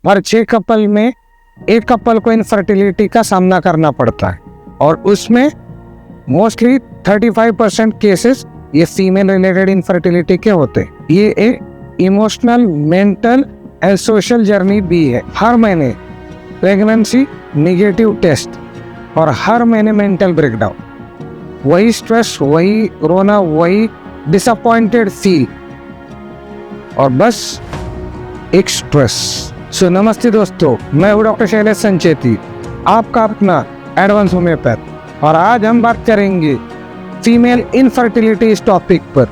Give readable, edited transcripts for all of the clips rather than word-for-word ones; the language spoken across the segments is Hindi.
हर 6 कपल में एक कपल को इनफर्टिलिटी का सामना करना पड़ता है और उसमें मोस्टली 35% केसेस ये फीमेल रिलेटेड इनफर्टिलिटी के होते हैं। ये एक emotional, mental and social journey भी है। हर महीने प्रेगनेंसी नेगेटिव टेस्ट और हर महीने मेंटल ब्रेकडाउन, वही स्ट्रेस, वही रोना, वही डिसअपॉइंटेड फील और बस एक स्ट्रेस। सो नमस्ते दोस्तों, मैं हूँ डॉक्टर शैलेश संचेती, आपका अपना एडवांस होम्योपैथ, और आज हम बात करेंगे फीमेल इनफर्टिलिटी इस टॉपिक पर,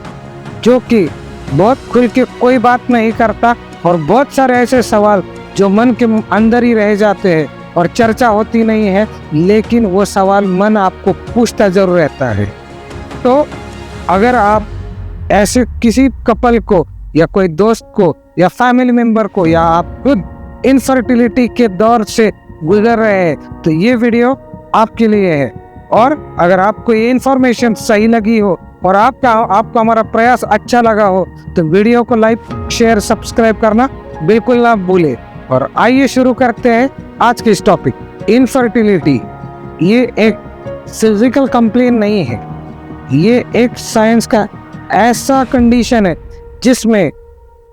जो कि बहुत खुल के कोई बात नहीं करता और बहुत सारे ऐसे सवाल जो मन के अंदर ही रह जाते हैं और चर्चा होती नहीं है, लेकिन वो सवाल मन आपको पूछता जरूर रहता है। तो अगर आप ऐसे किसी कपल को या कोई दोस्त को या फैमिली मेंबर को या आप खुद इनफर्टिलिटी के दौर से गुजर रहे हैं तो ये वीडियो आपके लिए है। और अगर आपको ये इन्फॉर्मेशन सही लगी हो और आपको हमारा प्रयास अच्छा लगा हो तो वीडियो को लाइक, शेयर, सब्सक्राइब करना बिल्कुल ना भूले। और आइए शुरू करते हैं आज के इस टॉपिक। इनफर्टिलिटी ये एक फिजिकल कंप्लेन नहीं है, ये एक साइंस का ऐसा कंडीशन है जिसमें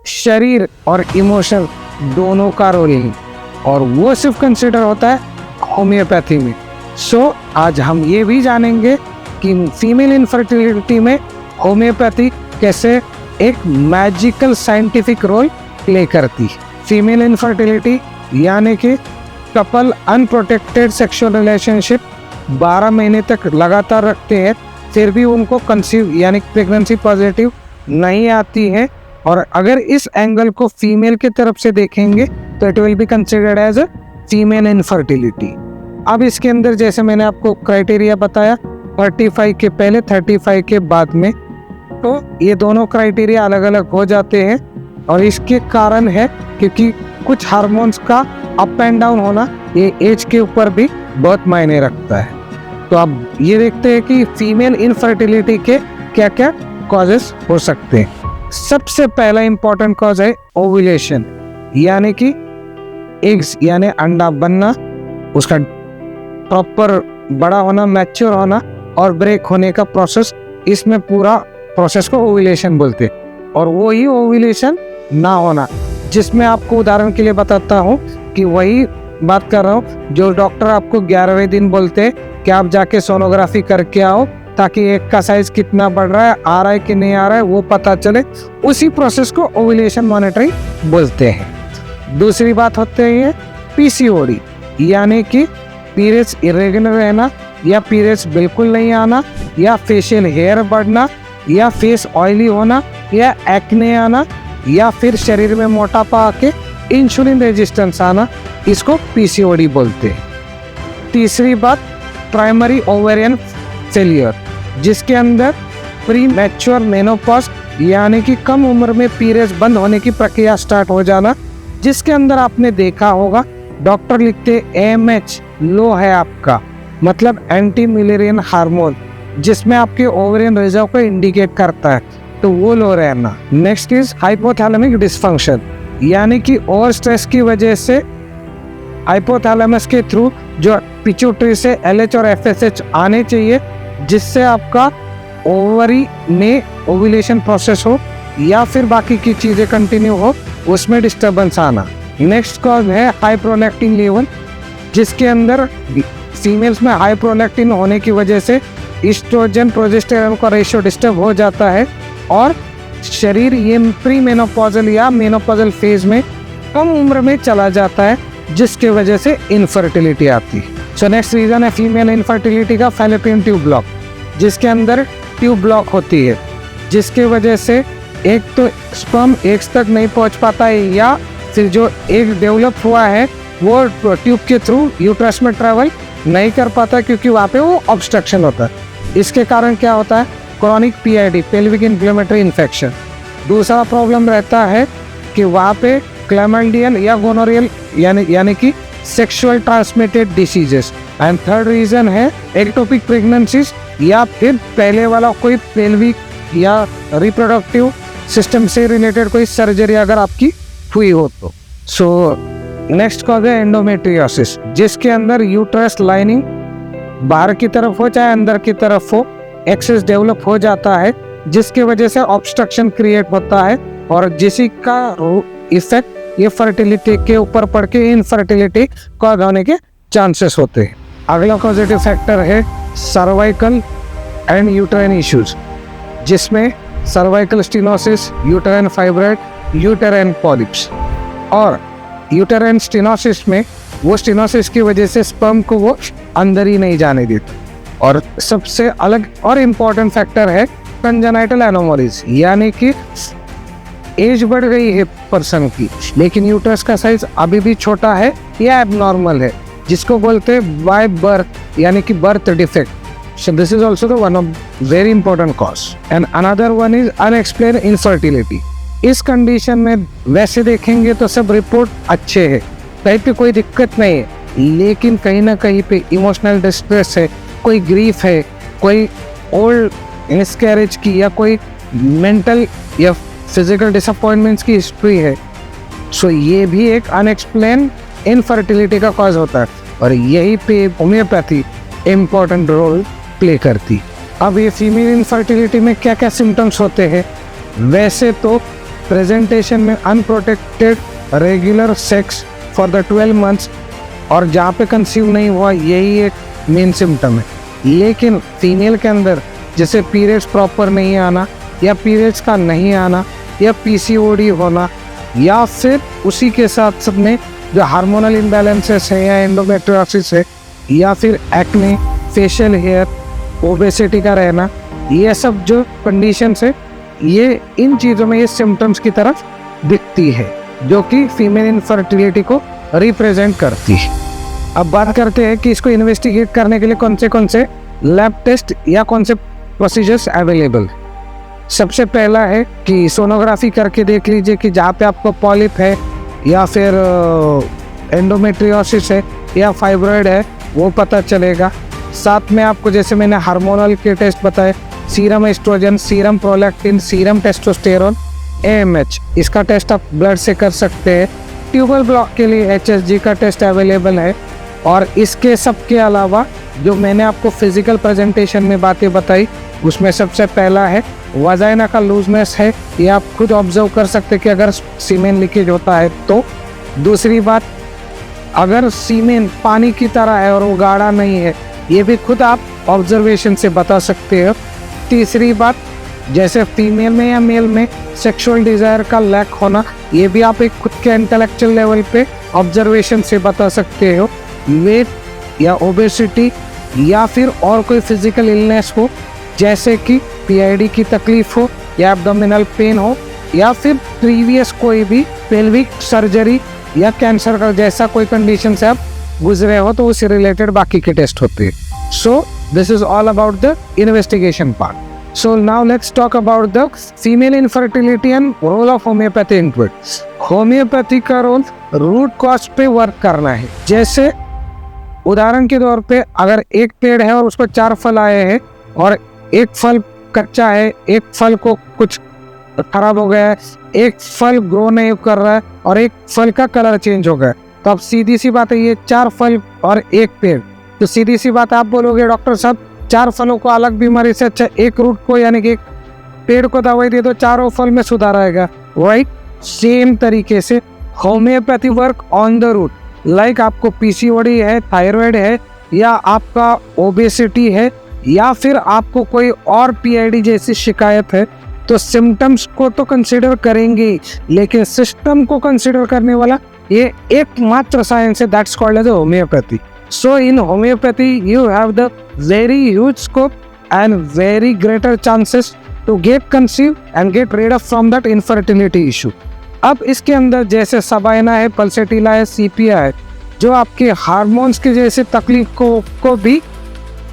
शरीर और इमोशन दोनों का रोल है और वो सिर्फ कंसिडर होता है होम्योपैथी में। सो आज हम ये भी जानेंगे कि फीमेल इनफर्टिलिटी में होम्योपैथी कैसे एक मैजिकल साइंटिफिक रोल प्ले करती है। फीमेल इनफर्टिलिटी यानी कि कपल अनप्रोटेक्टेड सेक्सुअल रिलेशनशिप 12 महीने तक लगातार रखते हैं, फिर भी उनको कंसीव यानी प्रेगनेंसी पॉजिटिव नहीं आती है। और अगर इस एंगल को फीमेल की तरफ से देखेंगे तो it will be considered as a female infertility. अब इसके अंदर जैसे मैंने आपको क्राइटेरिया बताया 35 के पहले 35 के बाद में, तो ये दोनों क्राइटेरिया अलग अलग हो जाते हैं और इसके कारण है क्योंकि कुछ हार्मोन्स का अप एंड डाउन होना ये एज के ऊपर भी बहुत मायने रखता है। तो अब ये देखते हैं कि फीमेल इनफर्टिलिटी के क्या क्या कॉजेस हो सकते हैं। सबसे पहला इंपॉर्टेंट कॉज है ओव्यूलेशन, यानी कि एग्स यानी अंडा बनना, उसका प्रॉपर बड़ा होना, मैच्योर होना और ब्रेक होने का प्रोसेस, इसमें पूरा प्रोसेस को ओव्यूलेशन बोलते हैं। और वही ओव्यूलेशन ना होना, जिसमें आपको उदाहरण के लिए बताता हूँ कि वही बात कर रहा हूँ जो डॉक्टर आपको 11वें दिन बोलते हैं कि आप जाके सोनोग्राफी करके आओ ताकि एग का साइज कितना बढ़ रहा है, आ रहा है कि नहीं आ रहा है वो पता चले, उसी प्रोसेस को ओव्यूलेशन मॉनिटरिंग बोलते हैं। दूसरी बात होती है पीसीओडी, यानी कि पीरियड्स इरेगुलर रहना या पीरियड्स बिल्कुल नहीं आना या फेशियल हेयर बढ़ना या फेस ऑयली होना या एक्ने आना या फिर शरीर में मोटापा आके इंसुलिन रेजिस्टेंस आना, इसको पीसीओडी बोलते हैं। तीसरी बात प्राइमरी ओवेरियन फेलियर, जिसके अंदर प्री मैच्योर मेनोपॉज यानी कि कम उम्र में पीरियड्स बंद होने की प्रक्रिया स्टार्ट हो जाना, जिसके अंदर आपने देखा होगा डॉक्टर लिखते AMH लो है आपका, मतलब एंटी मिलेरियन हार्मोन, जिसमें आपके ओवेरियन रिजर्व को इंडिकेट करता है, तो वो लो रहना। नेक्स्ट इज हाइपोथैलेमिक डिसफंक्शन, यानी कि ओवर स्ट्रेस की वजह से हाइपोथैलेमस के थ्रू जो पिट्यूटरी से LH और FSH आने चाहिए, जिससे आपका ओवरी में ओव्यूलेशन प्रोसेस हो या फिर बाकी की चीज़ें कंटिन्यू हो, उसमें डिस्टर्बेंस आना। नेक्स्ट कॉज है हाई प्रोलैक्टिन लेवल, जिसके अंदर फीमेल्स में हाई प्रोलैक्टिन होने की वजह से ईस्ट्रोजन प्रोजेस्टेरोन का रेशियो डिस्टर्ब हो जाता है और शरीर ये प्री मेनोपॉजल या मेनोपॉजल फेज में कम उम्र में चला जाता है, जिसके वजह से इनफर्टिलिटी आती है। सो नेक्स्ट रीजन है फीमेल इनफर्टिलिटी का फैलोपियन ट्यूब ब्लॉक, जिसके अंदर ट्यूब ब्लॉक होती है, जिसके वजह से एक तो स्पर्म एग्स तक नहीं पहुंच पाता है या फिर जो एग डेवलप हुआ है वो ट्यूब के थ्रू यूट्रस में ट्रेवल नहीं कर पाता क्योंकि वहाँ पे वो ऑब्स्ट्रक्शन होता है। इसके कारण क्या होता है chronic PID pelvic inflammatory infection. दूसरा प्रॉब्लम रहता है कि वहाँ पे क्लैमाइडियल या गोनोरियल यानी कि sexual transmitted diseases. And third reason है एक्टोपिक प्रेगनेंसीज या फिर पहले वाला कोई पेल्विक या रिप्रोडक्टिव सिस्टम से रिलेटेड कोई सर्जरी अगर आपकी हुई हो तो। सो नेक्स्ट कॉज है एंडोमेट्रियोसिस, जिसके अंदर यूट्रस लाइनिंग बाहर की तरफ हो चाहे अंदर की तरफ हो एक्सेस डेवलप हो जाता है, जिसकी वजह से ऑब्स्ट्रक्शन क्रिएट होता है और जिसी का इफेक्ट ये फर्टिलिटी के ऊपर पड़ के इनफर्टिलिटी कॉज होने के चांसेस होते हैं। अगला पॉजिटिव फैक्टर है सर्वाइकल एंड यूटेराइन इश्यूज, जिसमें cervical stenosis, uterine fibroid, uterine polyps. और यूटेराइन स्टेनोसिस में वो स्टेनोसिस की वजह से स्पर्म को वो अंदर ही नहीं जाने देते। और सबसे अलग और इम्पॉर्टेंट फैक्टर है कंजेनाइटल एनोमलीज, यानी कि एज बढ़ गई है पर्सन की लेकिन यूट्रस का साइज अभी भी छोटा है या एबनॉर्मल है, जिसको बोलते हैं बाय बर्थ यानी कि birth defect. So this is also the one of very important cause. And another one is unexplained infertility. इस कंडीशन में वैसे देखेंगे तो सब रिपोर्ट अच्छे हैं, कहीं पे कोई दिक्कत नहीं है, लेकिन कहीं ना कहीं पे इमोशनल डिस्ट्रेस है, कोई ग्रीफ है, कोई ओल्ड मिसकैरेज की या कोई मेंटल या फिजिकल डिसअपॉइंटमेंट्स की हिस्ट्री है। सो ये भी एक अनएक्सप्लेन इनफर्टिलिटी का कॉज होता है और यही पे होम्योपैथी इम्पोर्टेंट रोल प्ले करती। अब ये फीमेल इनफर्टिलिटी में क्या क्या सिम्टम्स होते हैं? वैसे तो प्रेजेंटेशन में unprotected regular sex for the 12 months और जहाँ पे कंसीव नहीं हुआ यही एक मेन सिम्टम है, लेकिन फीमेल के अंदर जैसे पीरियड्स प्रॉपर नहीं आना या पीरियड्स का नहीं आना या पीसीओडी होना या फिर उसी के साथ सब में जो हार्मोनल इम्बैलेंसेस है या एंडोमेट्रियोसिस है या फिर एक्ने, फेशियल हेयर, ओबेसिटी का रहना, ये सब जो कंडीशंस है ये इन चीज़ों में ये सिम्टम्स की तरफ दिखती है जो कि फीमेल इनफर्टिलिटी को रिप्रेजेंट करती है। अब बात करते हैं कि इसको इन्वेस्टिगेट करने के लिए कौन से लैब टेस्ट या कौन से प्रोसीजर्स अवेलेबल। सबसे पहला है कि सोनोग्राफी करके देख लीजिए कि जहाँ पे आपको पॉलिप है या फिर एंडोमेट्रियोसिस है या फाइब्रॉइड है वो पता चलेगा। साथ में आपको जैसे मैंने हार्मोनल के टेस्ट बताए, serum oestrogen, serum prolactin, serum testosterone, AMH, इसका टेस्ट आप ब्लड से कर सकते हैं। ट्यूबल ब्लॉक के लिए HSG का टेस्ट अवेलेबल है। और इसके सब के अलावा जो मैंने आपको फिजिकल प्रेजेंटेशन में बातें बताई उसमें सबसे पहला है वजाइना का लूजनेस है, ये आप खुद ऑब्जर्व कर सकते हैं कि अगर सीमेन लीकेज होता है तो। दूसरी बात, अगर सीमेन पानी की तरह है और वो गाढ़ा नहीं है, ये भी खुद आप ऑब्जर्वेशन से बता सकते हो। तीसरी बात, जैसे फीमेल में या मेल में सेक्सुअल डिजायर का लैक होना, ये भी आप एक खुद के इंटेलेक्चुअल लेवल पे ऑब्जर्वेशन से बता सकते हो। वेट या ओबेसिटी या फिर और कोई फिजिकल इलनेस हो जैसे कि PID की तकलीफ हो या एब्डोमिनल पेन हो या फिर प्रीवियस कोई भी पेल्विक सर्जरी या कैंसर का जैसा कोई कंडीशन से आप गुजरे हो तो उससे रिलेटेड बाकी के टेस्ट होते हैं। So this is all about the investigation part. So now let's talk about the female infertility and role of homoeopathy into it. Homoeopathy का रोल रूट कॉज पे वर्क करना है। जैसे उदाहरण के तौर पे अगर एक पेड़ है और उस पर 4 फल आए हैं और एक फल कच्चा है, एक फल को कुछ खराब हो गया है, एक फल ग्रो नहीं कर रहा है और एक फल का कलर चेंज हो गया, तो अब सीधी सी बात है ये 4 फल और एक पेड़, तो सीधी सी बात आप बोलोगे डॉक्टर साहब 4 फलों को अलग बीमारी से अच्छा एक रूट को यानी कि एक पेड़ को दवाई दे दो, चारों फल में सुधार आएगा, राइट? सेम तरीके से homeopathy work on the root. Like आपको PCOD है, थायराइड है या आपका ओबेसिटी है या फिर आपको कोई और PID जैसी शिकायत है, तो सिम्टम्स को तो कंसिडर करेंगे लेकिन सिस्टम को कंसिडर करने वाला ये एकमात्र साइंस है, that's called as homeopathy. So in homeopathy you have the very huge scope and very greater chances to get conceive and get rid of from that infertility issue. अब इसके अंदर जैसे सबाइना है, पल्सेटिला है, सीपिया है, जो आपके हार्मोन्स के जैसे तकलीफ को भी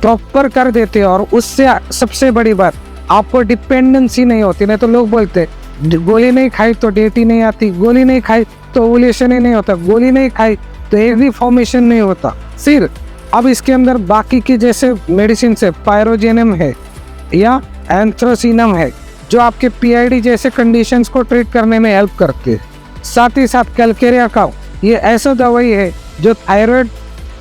प्रॉपर कर देते हैं और उससे सबसे बड़ी बात आपको डिपेंडेंसी नहीं होती। नहीं तो लोग बोलते गोली नहीं खाई तो डेट ही नहीं आती, गोली नहीं खाई तो ओवुलेशन ही नहीं होता, गोली नहीं खाई तो एग भी फॉर्मेशन नहीं होता। फिर अब इसके अंदर बाकी के जैसे मेडिसिन से पायरोजेनम है या एंथ्रोसिनम है जो आपके PID जैसे कंडीशंस को ट्रीट करने में हेल्प करते हैं। साथ ही साथ कैलकेरिया काउ ये ऐसा दवाई है जो थायराइड,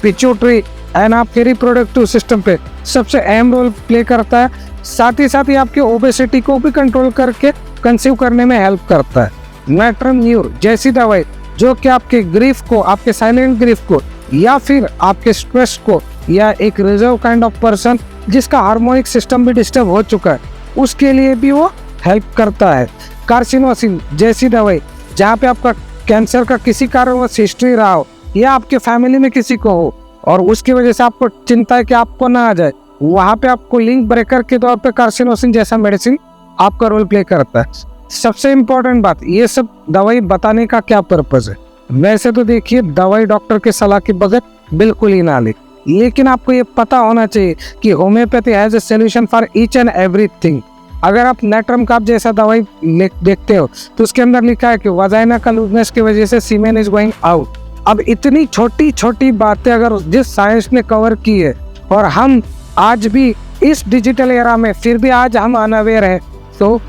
पिट्यूटरी एंड आपके रिप्रोडक्टिव सिस्टम पे सबसे अहम रोल प्ले करता है। साथ ही साथ ये आपके ओबेसिटी को भी कंट्रोल करके कंसीव करने में हेल्प करता है। नेट्रम न्यूर जैसी दवाई जो कि आपके ग्रीफ को, आपके साइलेंट ग्रीफ को, या फिर आपके स्ट्रेस को, या एक रिजर्व काइंड ऑफ पर्सन जिसका हार्मोनिक सिस्टम भी डिस्टर्ब हो चुका है, उसके लिए भी वो हेल्प करता है। कार्सिनोसिन जैसी दवाई जहाँ पे आपका कैंसर का किसी कारणवश हिस्ट्री रहा हो, या आपके फैमिली में किसी को हो और उसकी वजह से आपको चिंता है कि आपको ना आ जाए, वहाँ पे आपको लिंक ब्रेकर के तौर पे कार्सिनोसिन जैसा मेडिसिन आपका रोल प्ले करता है। सबसे इम्पोर्टेंट बात, ये सब दवाई बताने का क्या पर्पज है? वैसे तो देखिए, दवाई डॉक्टर के सलाह के बगैर बिल्कुल ही ना ले, लेकिन आपको ये पता होना चाहिए कि homeopathy has a solution for each and everything. अगर आप नेट्रम काप जैसा दवाई देखते हो तो उसके अंदर लिखा है कि वजाइना का लूजनेस की वजह से सीमेन इज गोइंग आउट। अब इतनी छोटी छोटी बातें अगर जिस साइंस ने कवर की है, और हम आज भी इस डिजिटल एरा में फिर भी आज हम अनअवेयर हैं, तो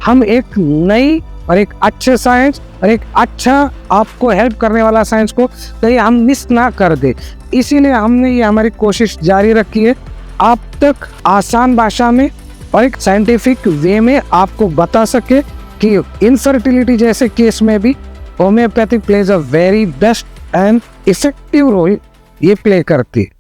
हम एक नई और एक अच्छे साइंस और एक अच्छा आपको हेल्प करने वाला साइंस को कहीं हम मिस ना कर दे, इसीलिए हमने ये हमारी कोशिश जारी रखी है आप तक आसान भाषा में और एक साइंटिफिक वे में आपको बता सके कि इनफर्टिलिटी जैसे केस में भी homeopathy plays a very best and effective role ये प्ले करती है।